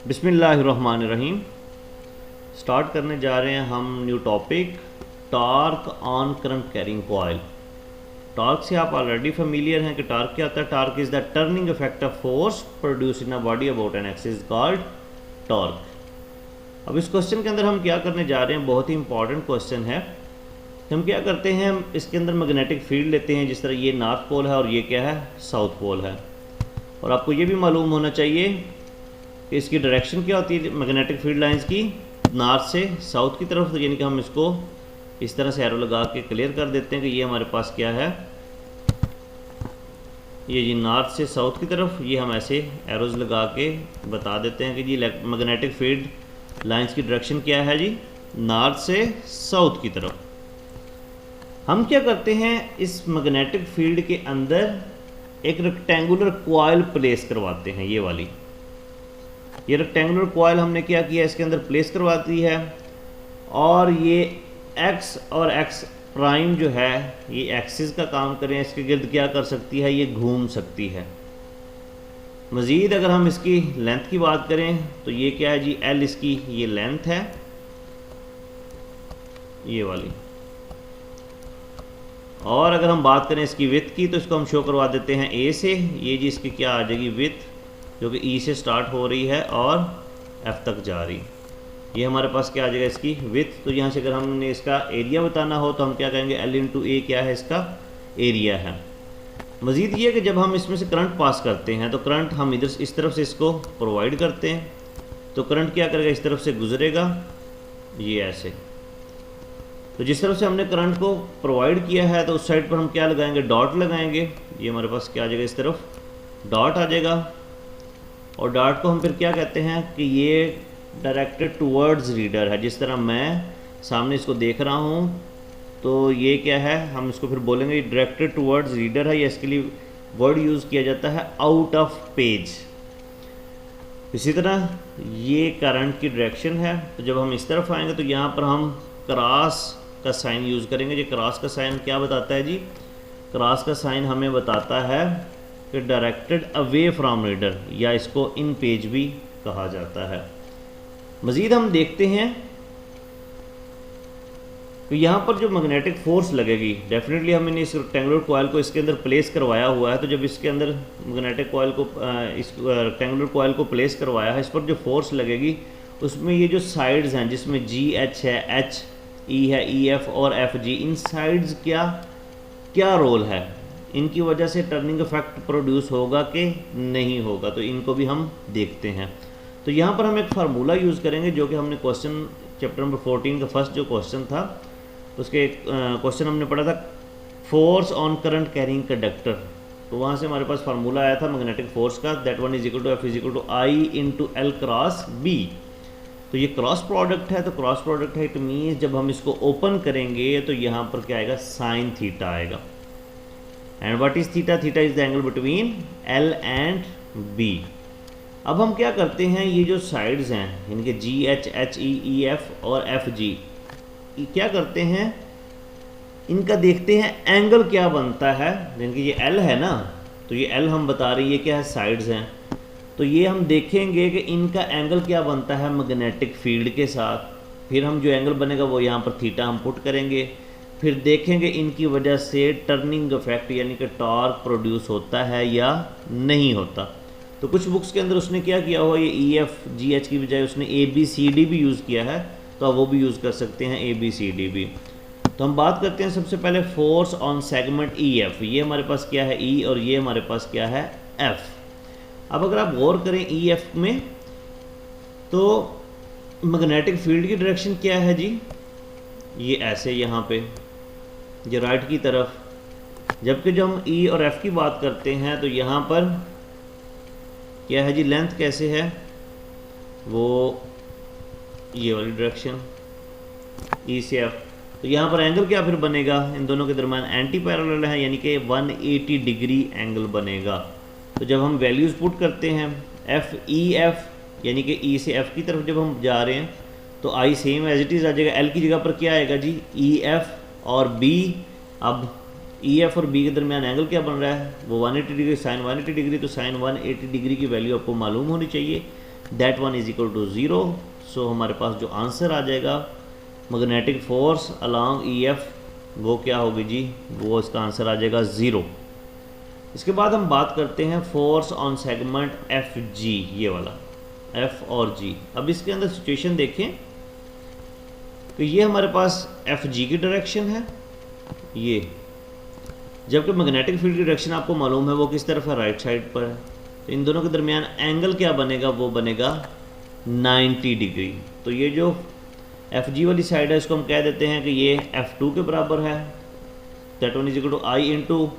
बिस्मिल्लाहिर्रहमानिर्रहीम। स्टार्ट करने जा रहे हैं हम new topic, torque on current carrying coil. Torque से आप ऑलरेडी फेमिलियर हैं कि टार्क क्या होता है। Torque is the turning effect of force produce in a body about an axis called torque. अब इस क्वेश्चन के अंदर हम क्या करने जा रहे हैं, बहुत ही इंपॉर्टेंट क्वेश्चन है। हम क्या करते हैं, हम इसके अंदर मैग्नेटिक फील्ड लेते हैं, जिस तरह ये नॉर्थ पोल है और ये क्या है, साउथ पोल है। और आपको ये भी मालूम होना चाहिए कि इसकी डायरेक्शन क्या होती है मैग्नेटिक फील्ड लाइंस की, नॉर्थ से साउथ की तरफ। तो यानी कि हम इसको इस तरह से एरो लगा के क्लियर कर देते हैं कि ये हमारे पास क्या है, ये जी नॉर्थ से साउथ की तरफ। ये हम ऐसे एरोज लगा के बता देते हैं कि जी मैग्नेटिक फील्ड लाइंस की डायरेक्शन क्या है जी, नॉर्थ से साउथ की तरफ। हम क्या करते हैं, इस मैग्नेटिक फील्ड के अंदर एक रेक्टेंगुलर कॉइल प्लेस करवाते हैं। ये वाली ये रेक्टेंगुलर कॉइल हमने क्या किया, इसके अंदर प्लेस करवा दी है। और ये एक्स और एक्स प्राइम जो है, ये एक्सिस का काम करें, इसके गिर्द क्या कर सकती है, ये घूम सकती है। मज़ीद अगर हम इसकी लेंथ की बात करें तो ये क्या है जी, एल इसकी ये लेंथ है, ये वाली। और अगर हम बात करें इसकी विड्थ की तो इसको हम शो करवा देते हैं ए से। ये जी इसकी क्या आ जाएगी, विड्थ, जो कि ई से स्टार्ट हो रही है और एफ तक जा रही। ये हमारे पास क्या आ जाएगा, इसकी विड्थ। तो यहाँ से अगर हमने इसका एरिया बताना हो तो हम क्या कहेंगे, एल इंटू ए क्या है, इसका एरिया है। मज़ीद ये कि जब हम इसमें से करंट पास करते हैं तो करंट हम इधर इस तरफ से इसको प्रोवाइड करते हैं, तो करंट क्या करेगा, इस तरफ से गुजरेगा, ये ऐसे। तो जिस तरफ से हमने करंट को प्रोवाइड किया है तो उस साइड पर हम क्या लगाएंगे, डॉट लगाएंगे। ये हमारे पास क्या आ जाएगा, इस तरफ डॉट आ जाएगा। और डॉट को हम फिर क्या कहते हैं कि ये डायरेक्टेड टूवर्ड्स रीडर है। जिस तरह मैं सामने इसको देख रहा हूँ तो ये क्या है, हम इसको फिर बोलेंगे डायरेक्टेड टूवर्ड्स रीडर है, या इसके लिए वर्ड यूज़ किया जाता है आउट ऑफ पेज। इसी तरह ये करंट की डायरेक्शन है। तो जब हम इस तरफ आएंगे तो यहाँ पर हम क्रॉस का साइन यूज़ करेंगे। ये क्रॉस का साइन क्या बताता है जी, क्रॉस का साइन हमें बताता है कि डायरेक्टेड अवे फ्रॉम रीडर, या इसको इन पेज भी कहा जाता है। मज़ीद हम देखते हैं तो यहाँ पर जो मैग्नेटिक फोर्स लगेगी, डेफिनेटली हमने इस रेक्टेंगुलर कॉइल को इसके अंदर प्लेस करवाया हुआ है। तो जब इसके अंदर मैग्नेटिक कॉइल को इस रेक्टेंगुलर कॉइल को प्लेस करवाया है, इस पर जो फोर्स लगेगी उसमें ये जो साइड्स हैं, जिसमें जी एच है, एच ई है, ई एफ और एफ जी, इन साइड्स क्या रोल है, इनकी वजह से टर्निंग इफेक्ट प्रोड्यूस होगा कि नहीं होगा, तो इनको भी हम देखते हैं। तो यहाँ पर हम एक फार्मूला यूज़ करेंगे जो कि हमने क्वेश्चन चैप्टर नंबर 14 का फर्स्ट जो क्वेश्चन था उसके क्वेश्चन हमने पढ़ा था, force on current carrying conductor. तो वहाँ से हमारे पास फार्मूला आया था मैग्नेटिक फोर्स का, that one is equal to F is equal to I into L cross B. तो ये क्रॉस प्रोडक्ट है, तो क्रॉस प्रोडक्ट है, इट मीन्स जब हम इसको ओपन करेंगे तो यहाँ पर क्या आएगा, साइन थीटा आएगा। And what is theta, theta is the angle between L and B. अब हम क्या करते हैं, ये जो साइड्स हैं इनके जी H, H E, E F और एफ जी, क्या करते हैं, इनका देखते हैं एंगल क्या बनता है। यानी कि ये एल है ना, तो ये एल हम बता रही है क्या है, साइड्स हैं। तो ये हम देखेंगे कि इनका एंगल क्या बनता है मैग्नेटिक फील्ड के साथ। फिर हम जो एंगल बनेगा वो यहाँ पर थीटा हम पुट करेंगे। फिर देखेंगे इनकी वजह से टर्निंग इफेक्ट यानी कि टॉर्क प्रोड्यूस होता है या नहीं होता। तो कुछ बुक्स के अंदर उसने क्या किया हुआ, ये ई एफ जी एच की बजाय उसने ए बी सी डी भी यूज़ किया है, तो आप वो भी यूज़ कर सकते हैं, ए बी सी डी भी। तो हम बात करते हैं सबसे पहले force on segment E F. ये हमारे पास क्या है, ई, और ये हमारे पास क्या है, एफ। अब अगर आप गौर करें ई एफ में, तो मैग्नेटिक फील्ड की डायरेक्शन क्या है जी, ये ऐसे यहाँ पे, ये राइट की तरफ। जबकि जब हम ई और एफ की बात करते हैं तो यहाँ पर क्या है जी, लेंथ कैसे है, वो ये वाली डायरेक्शन ई से एफ। तो यहाँ पर एंगल क्या फिर बनेगा, इन दोनों के दरम्यान एंटी पैरेलल है, यानी कि 180 डिग्री एंगल बनेगा। तो जब हम वैल्यूज़ पुट करते हैं एफ ई एफ, यानी कि ई से एफ की तरफ जब हम जा रहे हैं तो आई सेम एज इट इज़ आ जाएगा। एल की जगह पर क्या आएगा जी, ई एफ और बी। अब ई एफ और बी के दरमियान एंगल क्या बन रहा है, वो 180 डिग्री, साइन 180 डिग्री। तो साइन 180 डिग्री की वैल्यू आपको मालूम होनी चाहिए that one is equal to 0। So हमारे पास जो आंसर आ जाएगा magnetic force along E F वो क्या होगी जी, वो इसका आंसर आ जाएगा 0। इसके बाद हम बात करते हैं force on segment F G, ये वाला एफ और जी। अब इसके अंदर सिचुएशन देखें कि ये हमारे पास एफ जी की डायरेक्शन है ये, जबकि मैग्नेटिक फील्ड की डायरेक्शन आपको मालूम है वो किस तरफ है, राइट साइड पर है। तो इन दोनों के दरमियान एंगल क्या बनेगा, वो बनेगा 90 डिग्री। तो ये जो एफ जी वाली साइड है इसको हम कह देते हैं कि ये F2 के बराबर है, that one is equal to I into,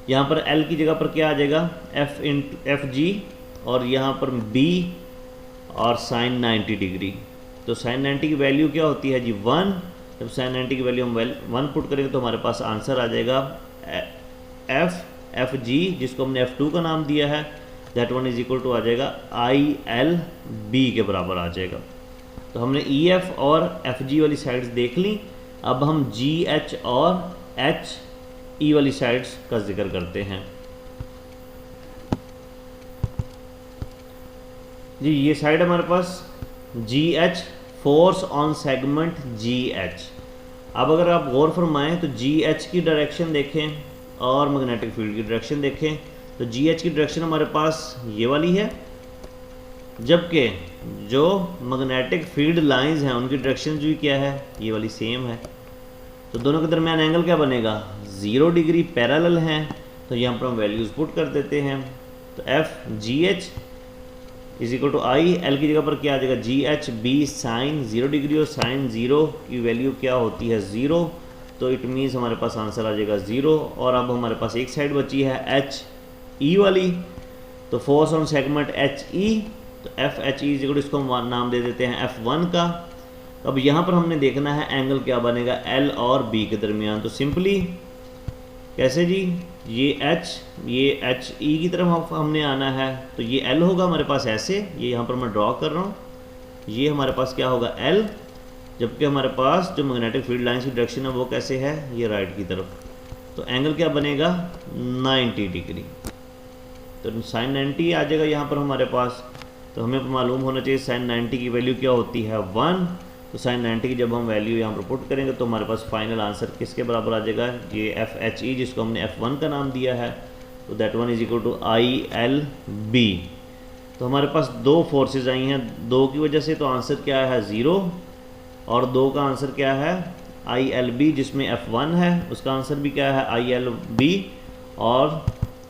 यहाँ पर L की जगह पर क्या आ जाएगा एफ जी, और यहाँ पर B और साइन 90 डिग्री। तो साइन 90 की वैल्यू क्या होती है जी 1। जब साइन 90 की वैल्यू हम 1 पुट करेंगे तो हमारे पास आंसर आ जाएगा एफ जी, जिसको हमने F2 का नाम दिया है, that one is equal to आ जाएगा ILB के बराबर आ जाएगा। तो हमने EF और FG वाली साइड्स देख ली। अब हम GH और HE वाली साइड्स का जिक्र करते हैं जी। ये साइड हमारे पास GH, force on segment GH। अब अगर आप गौर फरमाएं तो GH की डायरेक्शन देखें और मैग्नेटिक फील्ड की डायरेक्शन देखें, तो GH की डायरेक्शन हमारे पास ये वाली है, जबकि जो मैग्नेटिक फील्ड लाइंस हैं उनकी डायरेक्शन जो क्या है, ये वाली सेम है। तो दोनों के दरमियान एंगल क्या बनेगा, 0 डिग्री पैरेलल हैं। तो यहाँ पर हम वैल्यूज़ पुट कर देते हैं। तो F G H is equal to I, L की जगह पर क्या आ जाएगा GHB साइन 0 डिग्री, और साइन 0 की वैल्यू क्या होती है 0। तो इट मीन्स हमारे पास आंसर आ जाएगा 0। और अब हमारे पास एक साइड बची है HE वाली, तो फोर्स ऑन सेगमेंट HE, तो FHE इज इक्वल टू, इसको हम नाम दे देते हैं F1 का। अब यहाँ पर हमने देखना है एंगल क्या बनेगा L और B के दरमियान। तो सिंपली कैसे जी, ये HE की तरफ हमने आना है, तो ये L होगा हमारे पास ऐसे, ये यहाँ पर मैं ड्रॉ कर रहा हूँ, ये हमारे पास क्या होगा L, जबकि हमारे पास जो मैग्नेटिक फील्ड लाइंस की डायरेक्शन है वो कैसे है, ये राइट की तरफ। तो एंगल क्या बनेगा 90 डिग्री। तो साइन 90 आ जाएगा यहाँ पर हमारे पास। तो हमें मालूम होना चाहिए साइन 90 की वैल्यू क्या होती है 1। तो साइन 90 की जब हम वैल्यू यहाँ पर पुट करेंगे तो हमारे पास फाइनल आंसर किसके बराबर आ जाएगा, ये FHE जिसको हमने F1 का नाम दिया है, तो that one is equal to ILB। तो हमारे पास दो फोर्सेस आई हैं, 2 की वजह से, तो आंसर क्या है 0, और 2 का आंसर क्या है ILB, जिसमें F1 है उसका आंसर भी क्या है ILB, और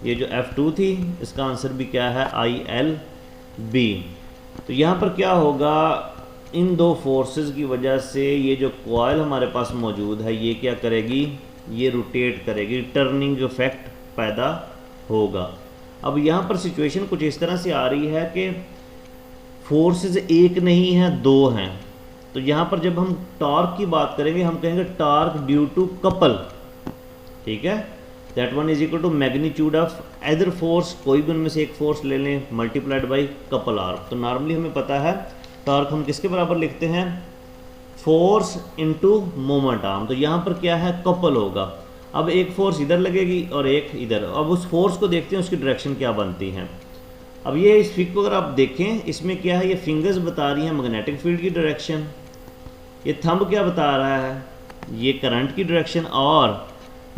ये जो F2 थी इसका आंसर भी क्या है ILB। तो यहाँ पर क्या होगा, इन दो फोर्सेस की वजह से ये जो कॉइल हमारे पास मौजूद है ये क्या करेगी, ये रोटेट करेगी, टर्निंग इफेक्ट पैदा होगा। अब यहाँ पर सिचुएशन कुछ इस तरह से आ रही है कि फोर्सेस एक नहीं है, 2 हैं। तो यहाँ पर जब हम टॉर्क की बात करेंगे हम कहेंगे टॉर्क ड्यू टू कपल, ठीक है, that one is equal to magnitude of other force, कोई भी उनमें से एक फोर्स ले लें, मल्टीप्लाइड बाई कपल आर्म। तो नॉर्मली हमें पता है टॉर्क हम किसके बराबर लिखते हैं, फोर्स इनटू मोमेंट आर्म। तो यहाँ पर क्या है कपल होगा। अब एक फोर्स इधर लगेगी और एक इधर, अब उस फोर्स को देखते हैं उसकी डायरेक्शन क्या बनती है। अब ये इस फिगर को अगर आप देखें इसमें क्या है, ये फिंगर्स बता रही हैं मैग्नेटिक फील्ड की डायरेक्शन, ये थंब क्या बता रहा है, ये करंट की डायरेक्शन, और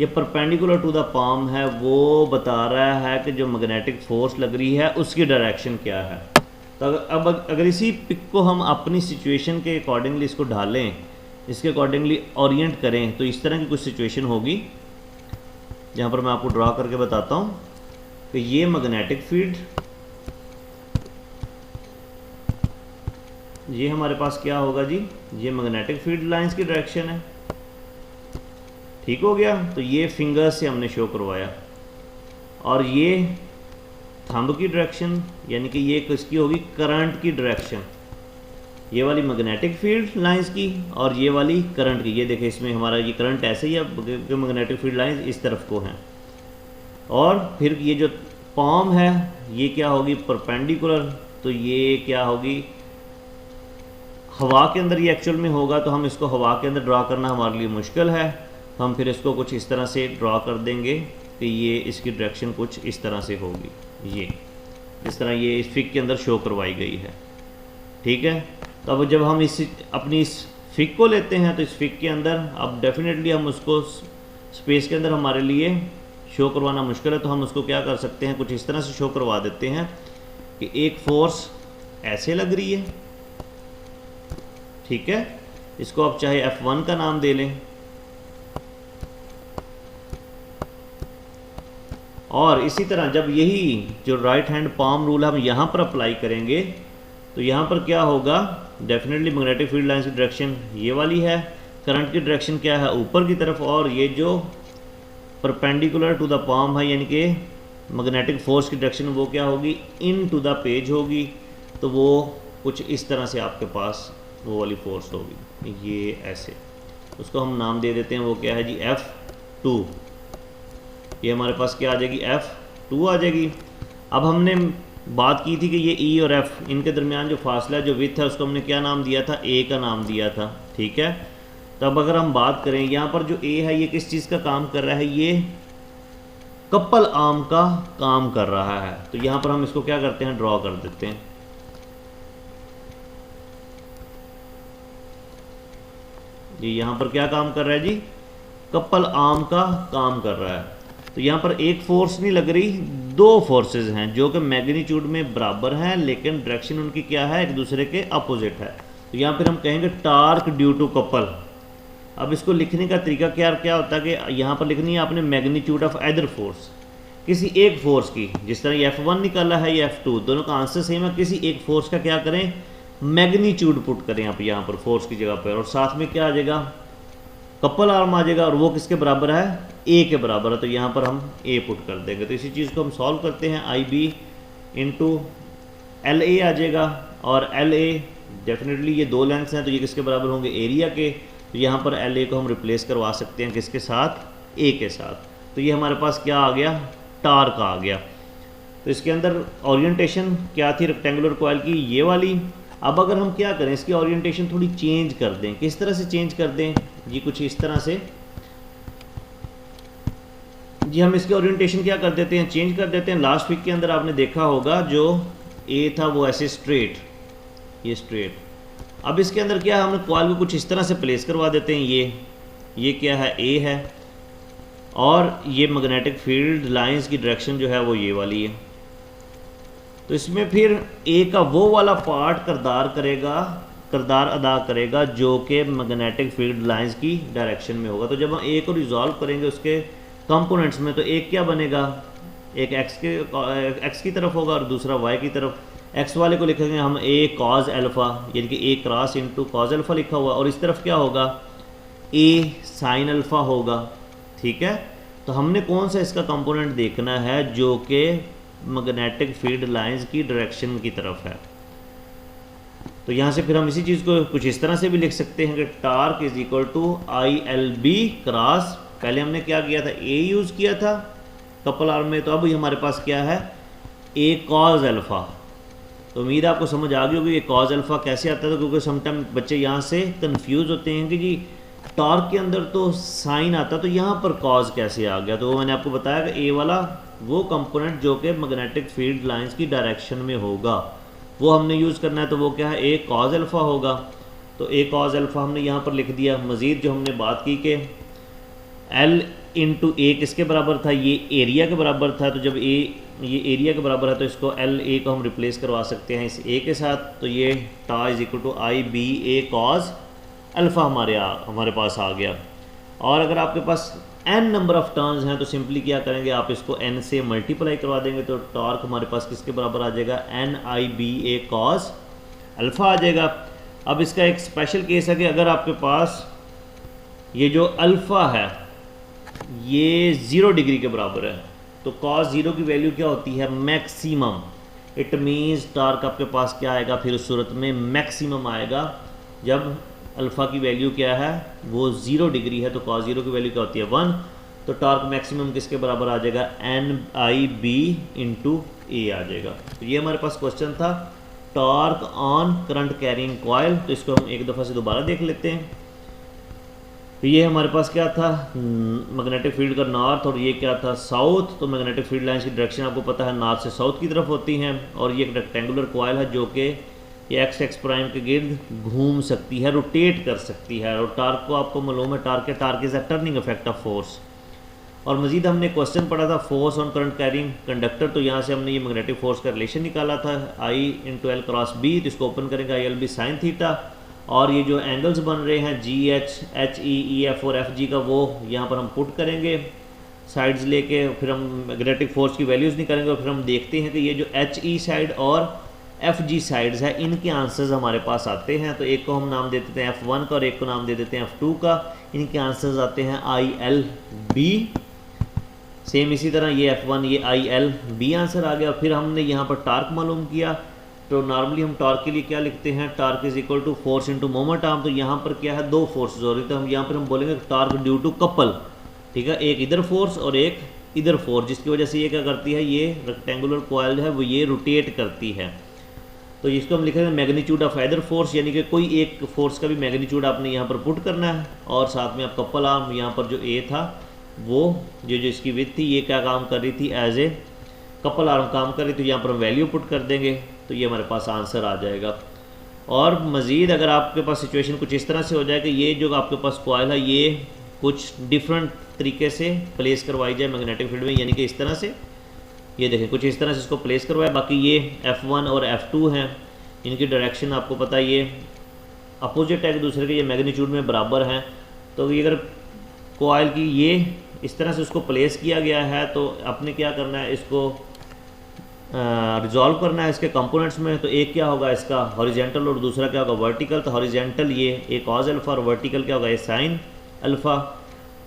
ये परपेंडिकुलर टू द पाम है वो बता रहा है कि जो मैग्नेटिक फोर्स लग रही है उसकी डायरेक्शन क्या है। तो अब अगर इसी पिक को हम अपनी सिचुएशन के अकॉर्डिंगली इसको ढालें, इसके अकॉर्डिंगली ओरिएंट करें, तो इस तरह की कुछ सिचुएशन होगी, जहाँ पर मैं आपको ड्रॉ करके बताता हूँ कि ये मैग्नेटिक फील्ड, ये हमारे पास क्या होगा जी, ये मैग्नेटिक फील्ड लाइंस की डायरेक्शन है, ठीक हो गया। तो ये फिंगर से हमने शो करवाया, और ये थंब की डायरेक्शन, यानी कि ये किसकी होगी, करंट की डायरेक्शन, ये वाली मैग्नेटिक फील्ड लाइंस की और ये वाली करंट की। ये देखें इसमें हमारा ये करंट ऐसे ही है, मैग्नेटिक फील्ड लाइंस इस तरफ को हैं, और फिर ये जो पॉम है ये क्या होगी परपेंडिकुलर, तो ये क्या होगी हवा के अंदर, ये एक्चुअल में होगा, तो हम इसको हवा के अंदर ड्रा करना हमारे लिए मुश्किल है, तो हम फिर इसको कुछ इस तरह से ड्रा कर देंगे कि ये इसकी डायरेक्शन कुछ इस तरह से होगी। ये जिस तरह ये इस फिग के अंदर शो करवाई गई है। ठीक है, तो अब जब हम अपनी इस फिग को लेते हैं तो इस फिग के अंदर अब डेफिनेटली हम उसको स्पेस के अंदर हमारे लिए शो करवाना मुश्किल है, तो हम उसको क्या कर सकते हैं, कुछ इस तरह से शो करवा देते हैं कि एक फोर्स ऐसे लग रही है। ठीक है, इसको आप चाहे F1 का नाम दे लें, और इसी तरह जब यही जो राइट हैंड पाम रूल हम यहाँ पर अप्लाई करेंगे तो यहाँ पर क्या होगा, डेफिनेटली मैग्नेटिक फील्ड लाइंस की डायरेक्शन ये वाली है, करंट की डायरेक्शन क्या है, ऊपर की तरफ, और ये जो परपेंडिकुलर टू द पाम है यानी कि मैग्नेटिक फोर्स की डायरेक्शन वो क्या होगी, इन टू द पेज होगी। तो वो कुछ इस तरह से आपके पास वो वाली फोर्स होगी, ये ऐसे, उसको हम नाम दे देते हैं, वो क्या है जी, F2। ये हमारे पास क्या आ जाएगी, F2 आ जाएगी। अब हमने बात की थी कि ये E और F इनके दरमियान जो फासला है, जो विथ है, उसको हमने क्या नाम दिया था, A का नाम दिया था। ठीक है, तब अगर हम बात करें यहाँ पर जो A है ये किस चीज़ का काम कर रहा है, ये कपल आर्म का काम कर रहा है। तो यहाँ पर हम इसको क्या करते हैं, ड्रॉ कर देते हैं। ये यहाँ पर क्या काम कर रहा है जी, कपल आर्म का काम कर रहा है। तो यहाँ पर एक फोर्स नहीं लग रही, दो फोर्सेस हैं जो कि मैग्नीट्यूड में बराबर हैं, लेकिन डायरेक्शन उनकी क्या है, एक दूसरे के अपोजिट है। तो यहाँ पर हम कहेंगे टार्क ड्यू टू कपल। अब इसको लिखने का तरीका क्या होता है कि यहाँ पर लिखनी है आपने मैग्नीट्यूड ऑफ अदर फोर्स, किसी एक फोर्स की, जिस तरह ये F1 निकाला है ये F2, दोनों का आंसर सेम है। किसी एक फोर्स का क्या करें, मैग्नीट्यूड पुट करें आप यहाँ पर फोर्स की जगह पर, और साथ में क्या आ जाएगा, कपल आर्म आ जाएगा, और वो किसके बराबर है, A के बराबर है। तो यहाँ पर हम A पुट कर देंगे। तो इसी चीज़ को हम सॉल्व करते हैं, IB इंटू LA आ जाएगा, और LA डेफिनेटली ये दो लेंथ्स हैं तो ये किसके बराबर होंगे, एरिया के। तो यहाँ पर LA को हम रिप्लेस करवा सकते हैं किसके साथ, A के साथ। तो ये हमारे पास क्या आ गया, टार्क आ गया। तो इसके अंदर ओरिएंटेशन क्या थी रेक्टेंगुलर कॉइल की, ये वाली। अब अगर हम क्या करें, इसकी ओरिएंटेशन थोड़ी चेंज कर दें, किस तरह से चेंज कर दें जी, कुछ इस तरह से जी, हम इसकी ओरिएंटेशन क्या कर देते हैं, चेंज कर देते हैं। लास्ट वीक के अंदर आपने देखा होगा जो A था वो ऐसे स्ट्रेट, ये स्ट्रेट। अब इसके अंदर क्या है, हम कॉइल को कुछ इस तरह से प्लेस करवा देते हैं। ये क्या है, A है, और ये मैग्नेटिक फील्ड लाइंस की डायरेक्शन जो है वो ये वाली है। तो इसमें फिर A का वो वाला पार्ट किरदार अदा करेगा जो कि मैग्नेटिक फील्ड लाइंस की डायरेक्शन में होगा। तो जब हम A को रिजॉल्व करेंगे उसके कंपोनेंट्स में, तो एक क्या बनेगा, एक x की तरफ होगा और दूसरा y की तरफ। x वाले को लिखेंगे हम A cos अल्फ़ा, यानी कि A cross into cos alpha लिखा हुआ, और इस तरफ क्या होगा, A साइन अल्फ़ा होगा। ठीक है, तो हमने कौन सा इसका कंपोनेंट देखना है जो कि मैग्नेटिक फील्ड लाइंस की डायरेक्शन की तरफ है। तो यहाँ से फिर हम इसी चीज़ को कुछ इस तरह से भी लिख सकते हैं कि torque is equal to ILB cross, पहले हमने क्या किया था, A यूज़ किया था कपल आर्म में, तो अब हमारे पास क्या है, A cos अल्फ़ा। तो उम्मीद आपको समझ आ गई होगी ये cos अल्फ़ा कैसे आता है, क्योंकि समटाइम बच्चे यहाँ से कंफ्यूज होते हैं कि जी टॉर्क के अंदर तो साइन आता, तो यहाँ पर cos कैसे आ गया। तो वो मैंने आपको बताया कि A वाला वो कंपोनेंट जो कि मैग्नेटिक फील्ड लाइंस की डायरेक्शन में होगा वो हमने यूज़ करना है। तो वो क्या है, A cos अल्फ़ा होगा। तो A cos अल्फ़ा हमने यहाँ पर लिख दिया। मज़ीद जो हमने बात की कि L इंटू A किसके बराबर था, ये एरिया के बराबर था। तो जब A ये एरिया के बराबर है तो इसको LA को हम रिप्लेस करवा सकते हैं इस A के साथ। तो ये tau is equal to IBA cos alpha हमारे पास आ गया। और अगर आपके पास n नंबर ऑफ़ टर्न्स हैं तो सिंपली क्या करेंगे, आप इसको n से मल्टीप्लाई करवा देंगे, तो टॉर्क हमारे पास किसके बराबर आ जाएगा, NIBA cos अल्फ़ा आ जाएगा। अब इसका एक स्पेशल केस है कि अगर आपके पास ये जो अल्फ़ा है ये 0 डिग्री के बराबर है, तो cos 0 की वैल्यू क्या होती है, मैक्सिमम। इट मीन्स टॉर्क आपके पास क्या आएगा, फिर उस सूरत में मैक्सिमम आएगा जब अल्फ़ा की वैल्यू क्या है, वो 0 डिग्री है। तो cos 0 की वैल्यू क्या होती है, 1। तो टॉर्क मैक्सिमम किसके बराबर आ जाएगा, NIB इंटू A आ जाएगा। तो ये हमारे पास क्वेश्चन था, torque on current carrying coil. तो इसको हम एक दफ़ा से दोबारा देख लेते हैं। तो ये हमारे पास क्या था, मैग्नेटिक फील्ड का नॉर्थ, और ये क्या था, साउथ। तो मैग्नेटिक फील्ड लाइंस की डायरेक्शन आपको पता है नॉर्थ से साउथ की तरफ होती हैं, और ये एक रेक्टेंगुलर कॉइल है जो कि ये एक्स प्राइम के गिर्द घूम सकती है, रोटेट कर सकती है। और टार्क को आपको मालूम है, torque is a turning effect of force. और मज़ीद हमने क्वेश्चन पढ़ा था force on current carrying conductor, तो यहाँ से हमने ये मैग्नेटिक फोर्स का रिलेशन निकाला था I × L × B। तो इसको ओपन करेंगे IL B sin थीटा, और ये जो एंगल्स बन रहे हैं GH, HE, EF और FG का, वो यहाँ पर हम पुट करेंगे साइड्स लेके, फिर हम मैग्नेटिक फोर्स की वैल्यूज़ निकालेंगे, और फिर हम देखते हैं कि ये जो HE साइड और FG साइड्स है इनके आंसर्स हमारे पास आते हैं। तो एक को हम नाम दे देते हैं F1 का और एक को नाम दे देते हैं F2 का। इनके आंसर्स आते हैं IL B। सेम इसी तरह ये F1 ये IL B आंसर आ गया। फिर हमने यहाँ पर टार्क मालूम किया, तो नॉर्मली हम टार्क के लिए क्या लिखते हैं, torque is equal to force into moment arm. तो यहाँ पर क्या है, दो फोर्सेज हो रही, तो हम यहाँ पर हम बोलेंगे टार्क ड्यू टू कपल, ठीक है, एक इधर फोर्स और एक इधर फोर्स, जिसकी वजह से ये क्या करती है, ये रेक्टेंगुलर कॉइल है वो ये रोटेट करती है। तो इसको हम लिखेंगे मैग्नीट्यूड ऑफ आइदर फोर्स, यानी कि कोई एक फोर्स का भी मैग्नीट्यूड आपने यहाँ पर पुट करना है, और साथ में आप कपल आर्म, यहाँ पर जो ए था वो जो इसकी विड्थ थी ये क्या काम कर रही थी, एज ए कपल आर्म काम कर रही थी। यहाँ पर हम वैल्यू पुट कर देंगे तो ये हमारे पास आंसर आ जाएगा। और मज़ीद अगर आपके पास सिचुएशन कुछ इस तरह से हो जाए कि ये जो आपके पास कॉइल है ये कुछ डिफरेंट तरीके से प्लेस करवाई जाए मैग्नेटिक फील्ड में, यानी कि इस तरह से, ये देखें कुछ इस तरह से इसको प्लेस करवाए, बाकी ये F1 और F2 हैं, इनकी डायरेक्शन आपको पता है ये अपोजिट है एक दूसरे के, ये मैग्नीट्यूड में बराबर हैं। तो ये अगर कॉइल की ये इस तरह से उसको प्लेस किया गया है, तो आपने क्या करना है, इसको रिजॉल्व करना है इसके कंपोनेंट्स में। तो एक क्या होगा इसका हॉरिजेंटल और दूसरा क्या होगा वर्टिकल। तो हॉरिजेंटल ये कॉज अल्फ़ा और वर्टिकल क्या होगा ये साइन अल्फ़ा।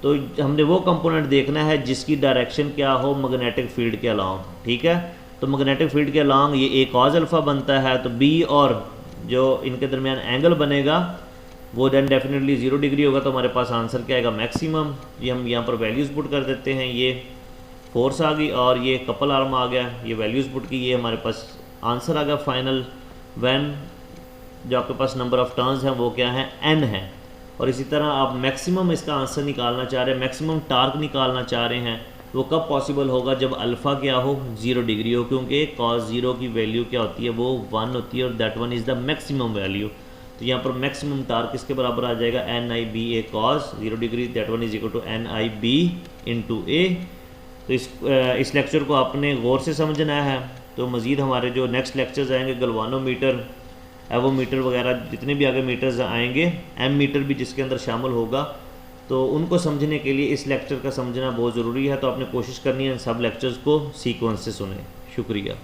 तो हमने वो कंपोनेंट देखना है जिसकी डायरेक्शन क्या हो मैग्नेटिक फील्ड के अलॉन्ग, ठीक है। तो मैग्नेटिक फील्ड के अलॉन्ग ये कॉज अल्फ़ा बनता है, तो बी और जो इनके दरमियान एंगल बनेगा वो देन डेफिनेटली 0 डिग्री होगा। तो हमारे पास आंसर क्या आएगा, मैक्सिमम। ये हम यहाँ पर वैल्यूज़ पुट कर देते हैं, ये फोर्स आ गई और ये कपल आर्म आ गया, ये वैल्यूज़ पुट की, ये हमारे पास आंसर आ गया फाइनल। व्हेन जो आपके पास नंबर ऑफ़ टर्न्स हैं वो क्या है, n है। और इसी तरह आप मैक्सिमम इसका आंसर निकालना चाह रहे हैं, मैक्सिमम टार्क निकालना चाह रहे हैं, वो कब पॉसिबल होगा, जब अल्फ़ा क्या हो 0 डिग्री हो, क्योंकि cos 0 की वैल्यू क्या होती है, वो 1 होती है, और that one is the maximum value. तो यहाँ पर मैक्सिमम टार्क किसके बराबर आ जाएगा, NIBA cos 0 degree, that one is equal to NIB into A। तो इस लेक्चर को आपने गौर से समझना है। तो मज़ीद हमारे जो नेक्स्ट लेक्चर्स आएंगे, गलवानोमीटर, एवोमीटर वगैरह जितने भी आगे मीटर्स आएंगे, एम मीटर भी जिसके अंदर शामिल होगा, तो उनको समझने के लिए इस लेक्चर का समझना बहुत ज़रूरी है। तो आपने कोशिश करनी है इन सब लेक्चर्स को सीक्वेंस से सुने। शुक्रिया।